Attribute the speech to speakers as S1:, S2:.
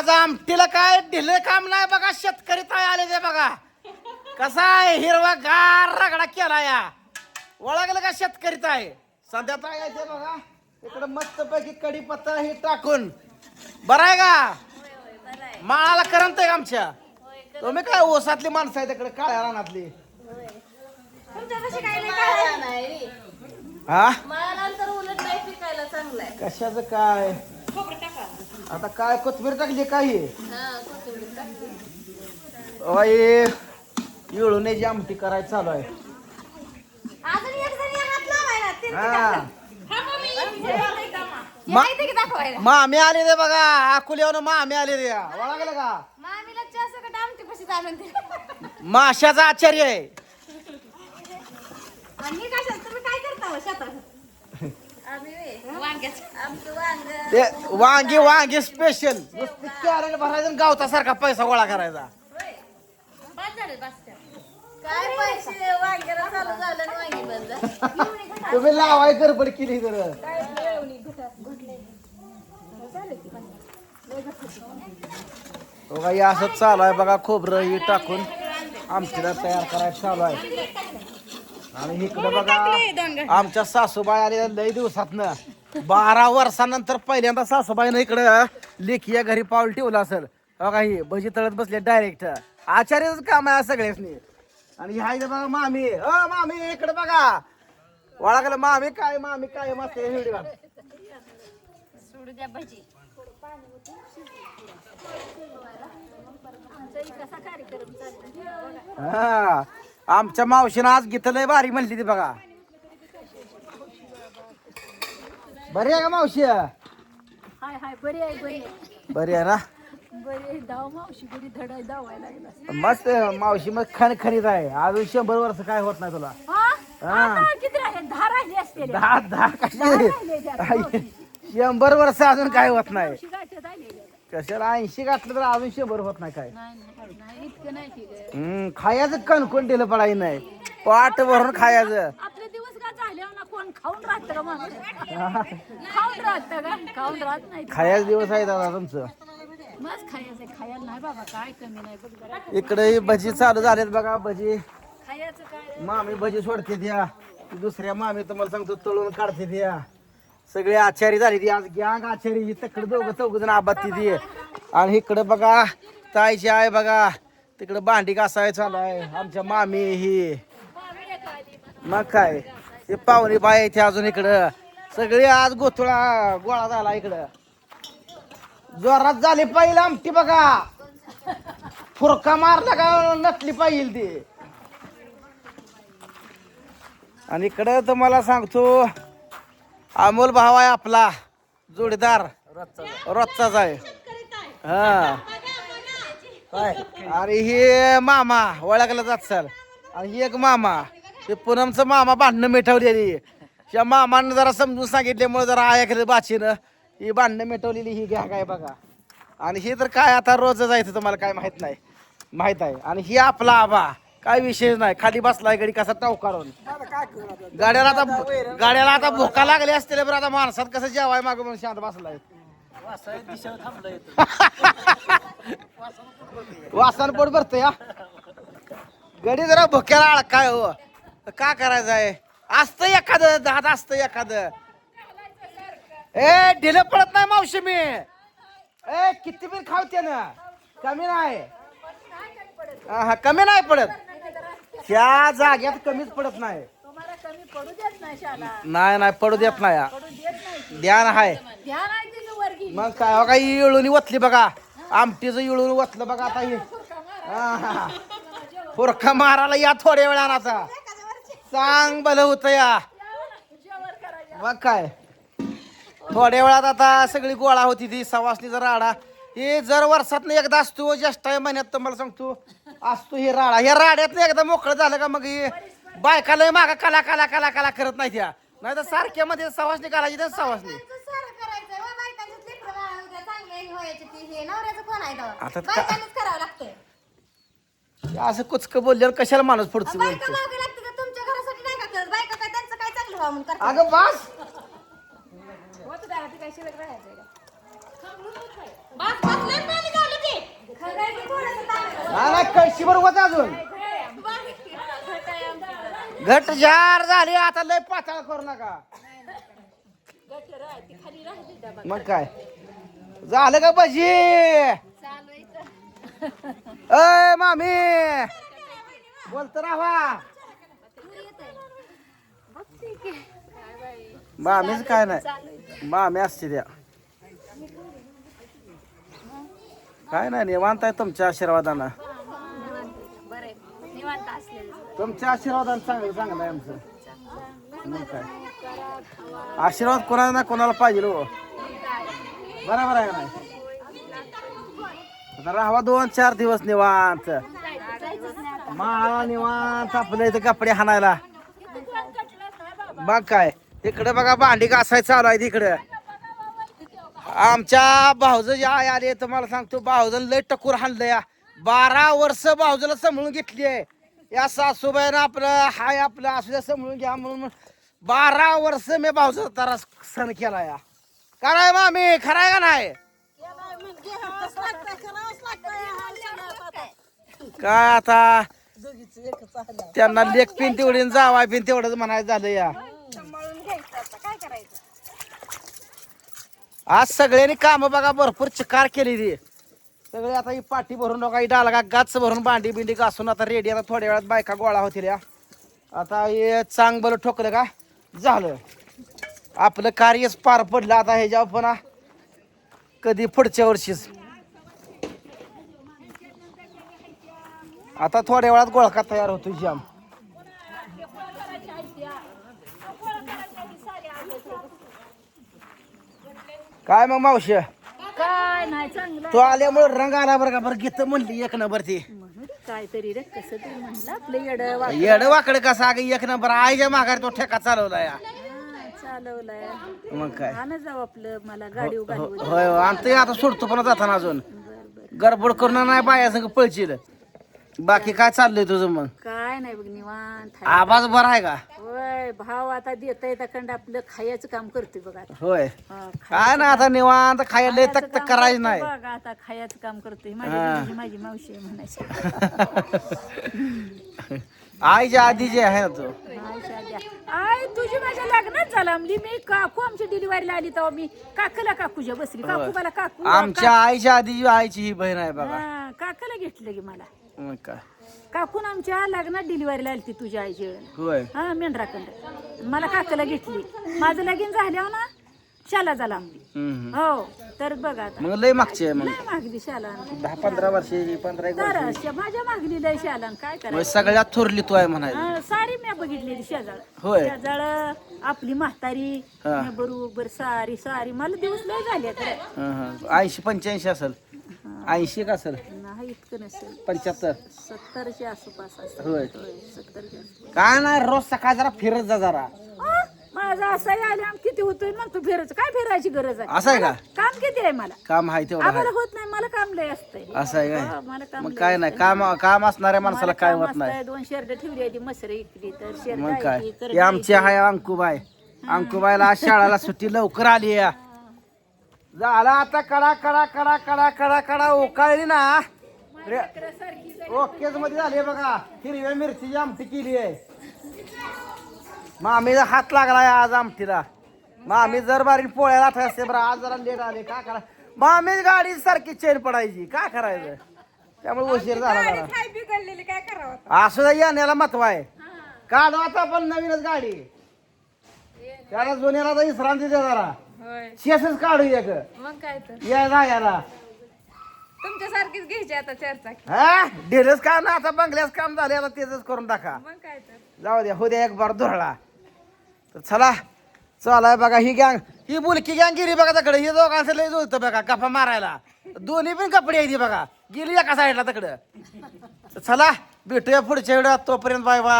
S1: आज आमटीला काय ढिलं काम नाही बघा. शेतकरी काय आले ते बघा. कसा आहे हिरवा गार रगडा केला या. ओळखलं का शेतकरी आहे. सध्या काय आहे ते बघा. इकडे मस्त पैकी कढीपत्ता हे टाकून बरं आहे का. माळाला करंत आहे आमच्या. तुम्ही काय ओसातली माणसं आहे तिकडे काळ्या रानातली. हा कशाचं काय आता काय कोथमीर टाकली काही येळून आमटी करायची चालू आहे. मामी आले रे बघा. अकोल्यावर मामी आले रे. ओळखलं का. माशाचा आचार्य आहे. ते वांगी वांगी स्पेशल नुसती कॅरेट भरायचं गावता सारखा पैसा गोळा करायचा. तुम्ही लावाय गडबड केली तर बघा. असंच चालू आहे बघा. खोबरं ही टाकून आमटीला तयार करायचं चालू आहे. आणि इकडे बघा आमच्या सासूबाई आल्या लई दिवसातनं 12 वर्षानंतर पहिल्यांदा सासूबाईनं इकडं लेखीया घरी पाऊल ठेवलं असेल. बघा ही भजी तळत बसले डायरेक्ट. आचार्यच काम आहे सगळ्यांनी. आणि ह्या इथं बघा मामी. मामी इकडे बघा. ओळखलं मामी काय. मामी काय मस्त हा. आमच्या मावशीनं आज गीत लय भारी म्हणली ती बघा. बरी आहे का मावशी. बरी आहे ना. मस्त मावशी मग खणखणीत आहे. अजून 100 वर्ष काय होत नाही तुला. 10 कशी 100 वर्ष अजून काय होत नाही. कशाला 80 घातलं तर अजून 100 होत नाही काय. खायचं कणकोण दिलं पडाय नाही. पाट भरून खायचं. खायचं दिवस आहे दादा तुमचं. इकडे भजी चालू झालेत बघा. भजी मामी भजी सोडते द्या. दुसऱ्या मामी तुम्हाला सांगतो तळून काढते द्या. सगळे आचारी झाली ती आज. गँग आचारी तिकडे दोघं 4 जण आबाती ती. आणि इकडे बघा ताईची आहे बघा. तिकडे भांडी घासाय चालू आहे आमच्या मामी ही. मग काय हे पाहुणे बाय इथे अजून इकडं सगळे आज गोळा झाला इकडं. जोरात झाली पाहिजे आमटी बघा. फुरका मारला का नटली पाहिजे ती. आणि इकडं तुम्हाला सांगतो अमोल भाव आहे आपला जोडीदार रोजचाच आहे. हा काय. अरे हे मामा ओळखला जात सर. आणि ही एक मामा हे पूनमचं मामा भांडणं मिटवलेली. या मामानं जरा समजून सांगितल्यामुळे जरा ऐकलं बाचीनं ही भांडणं मिटवलेली ही घ्या काय बघा. आणि ही तर काय आता रोज जायचं तुम्हाला काय माहित आहे. आणि ही आपला आबा काय विशेष नाही. खाली बसलाय गडी कसा टावकारून. गाड्याला आता भोका लागली असतील बरं. आता माणसात कसं जेवाय माग म्हणून शांत बसलाय. वासान पोट भरतय या गडी. जरा भोक्याला अडकाय हो का करायचं आहे. असतं एखादं दात असतं एखादं. ढिलं पडत नाही मावशी मी. किती पण खावते ना कमी नाही. कमी नाही पडत. त्या जाग्यात कमीच पडत नाही. नाही पडू देत नाही. ध्यान आहे. मग काय बघा इळून वतली बघा. आमटीचं इळून वतलं बघा. आता ही फुरखा मारायला या थोड्या वेळानं. चांग भलं होतं या. मग काय थोड्या वेळात आता सगळी गोळा होती ती सवासणीचा राडा. हे जर वर्षातनं एकदा असतो. ज्येष्ठ महिन्यात तुम्हाला सांगतो असतो हे राडा. ह्या राड्यातनं एकदा मोकळं झालं का मग हे बायकाला मागा कला कला कला कला करत नाही त्या. नाही तर सारख्या मध्ये सवासणी करायची तर सवासणी. आता असं कुचक बोलल्यावर कशाला माणूस पुढचं बोलतो. अगं बास
S2: बस
S1: कैशीवर होत अजून घट जार झाली आता लय पातळ करू नका मग काय झालं का भजी अय मामी बोलत राहा मामीच काय नाही मामी असते त्या काय नाही निवांत आहे तुमच्या आशीर्वादानं तुमच्या आशीर्वादानं चांगलं चांगलं आहे आमचं मग काय आशीर्वाद कोणाला ना कोणाला पाहिजे हो बरोबर आहे का नाही आता राहावा 2-4 दिवस निवांत माळा निवांत आपल्या इथे कपडे हाणायला बघ काय इकडे बघा भांडी घासाय चालू आहे तिकडे आमच्या भाऊजी आई आले तुम्हाला सांगतो भाऊजन लय टकूर हाणलं या 12 वर्ष भाऊजला सांभाळून घेतली आहे या सासूबाईनं आपलं हाय आपलं असू सांभाळून घ्या म्हणून 12 वर्ष मी भाऊजा तारा सण केला या काय मामी खराय का नाही काय आता त्यांना लेख पिन तेवढी जावाय पिन तेवढंच म्हणायचं झालं या आज सगळ्यांनी काम बघा भरपूर चिकार केली ती सगळे आता ही पाठी भरून बघा ही डालगा गाच भरून भांडी बिंडी घासून आता रेडी आता थोड्या वेळात बायका गोळा होतील या आता हे चांग बरं ठोकलं का झालं आपलं कार्यच पार पडलं आता ह्याच्यावर पण कधी पुढच्या वर्षीच आता थोड्या वेळात गोळका तयार होतो जाम काय मग मावशी
S2: काय नाही चांगलं
S1: तू आल्यामुळे रंग आला बरं का बरं गीत म्हणली 1 नंबर ती
S2: काहीतरी रे कसं तरी म्हणलं आपलं
S1: येड वाकड कसा अगं 1 नंबर आईच्या माघारी तो ठेका चालवला या
S2: चालवलंय
S1: मग काय
S2: आणत जाऊ आपलं मला गाडी
S1: होय आणि ते आता सोडतो पण जाताना अजून गडबड करणं नाही बाया संग पळशील बाकी काय चाललंय तुझं मग
S2: काय नाही बघ निवांत आहे.
S1: आवाज बरा आहे का
S2: होय भाव आता देत येताकंड आपलं खायचं काम करतोय बघ आता
S1: होय
S2: हा,
S1: काय ना आता निवांत खायला लय तक
S2: काम
S1: करायचं
S2: करतोय
S1: नाही
S2: बघ आता खायचं काम करतोय माझी मावशी आहे म्हणायची
S1: आईच्या आधी जे आहे ना तू
S2: आय तुझी माझ्या लग्नात झाला म्हणजे मी काकू आमच्या डिलिव्हरीला आली तेव्हा मी काकाला काकूच्या बसली काकू मला काकू
S1: आमच्या आईच्या आधी जी आईची ही बहीण आहे बघा
S2: हा, काकाला घेतलं की मला
S1: मग काय
S2: काकून आमच्या लग्नात डिलिव्हरीला आली तुझ्या आईची
S1: होय
S2: हा मेंढराखंड मला काकाला घेतली माझं लगीन झाल्यावर ना शाला झाला आम्ही हो तर बघ आता
S1: मग लय मागची आहे मग
S2: नाही मागली शाला
S1: 10-15 वर्षाची 15 वर्ष
S2: तर माझ्या मागली लय शाला काय करायचं
S1: सगळ्यात थोरली तू आहे म्हणायचं
S2: सारी मी बघितलेली शेजाळ
S1: होय.
S2: शेजाळ आपली म्हातारी
S1: हा.
S2: मी बरोबर सारी सारी मला दिवस लय झाले तर
S1: 80-85 असेल 80 का असेल
S2: नाही इतकं नसेल
S1: 75
S2: 70च्या आसपास असेल
S1: होय
S2: 70च्या आसपास
S1: काय नाही रोज सकाळ जरा फिरत जा जरा
S2: माझा असाही आल्या किती होतोय मग तू फिरायचं काय फिरायची गरज आहे
S1: असं आहे का
S2: काम किती आहे मला
S1: काम आहे तेवढं
S2: आम्हाला
S1: आहे
S2: होत नाही मला काम लय असतंय
S1: असं आहे
S2: हो,
S1: काय
S2: मला काम
S1: मग
S2: लय
S1: काय नाही
S2: असतंय.
S1: काम असणाऱ्या माणसाला
S2: मला
S1: काय
S2: काम
S1: होत नाही
S2: असतंय, 2 शेरड ठेवली आहे ती मसर इकली तर शेरड
S1: मग
S2: आहे
S1: काय
S2: ती,
S1: ते
S2: करडी
S1: आमची
S2: आहे
S1: आहे अंकुबाई अंकुबाईला आज शाळेला सुट्टी लवकर आली या झाला आता कडा कडा कडा कडा कडा कडा उकाळली ना ओकेच मध्ये झाली बघा हिरव्या मिरचीची आमटी केली आहे मामीचा हात लागलाय आज आमटीला मामी जर बारीक पोळ्या लाट असते बरं आज जरा लेट आले काय करा मामीच गाडी सारखी चेन पडायची काय करायचं त्यामुळे उशीर झाला जरा असू द्या येण्याला महत्व आहे काढू आता पण नवीनच गाडी त्याला जुन्याला तर विश्रांती दे जरा शेसच काढू एक
S2: मग काय तर
S1: यायला
S2: तुमच्यासारखीच घ्यायची आता चर्चा
S1: हा डेलच काम ना आता बंगल्याच काम झाले आता तेच करून टाका
S2: मग काय तर
S1: जाऊ द्या हो द्या एक बार धुरळा तर चला चला बघा ही गँग ही बुलकी गँग गेली बघा तिकडे ही दोघांचं लय जुळतं बघा गप्पा मारायला दोन्ही पण कपडे आहेत बघा गेली एका साईडला तिकडं चला भेटूया पुढच्या वेळात तोपर्यंत बाय बाय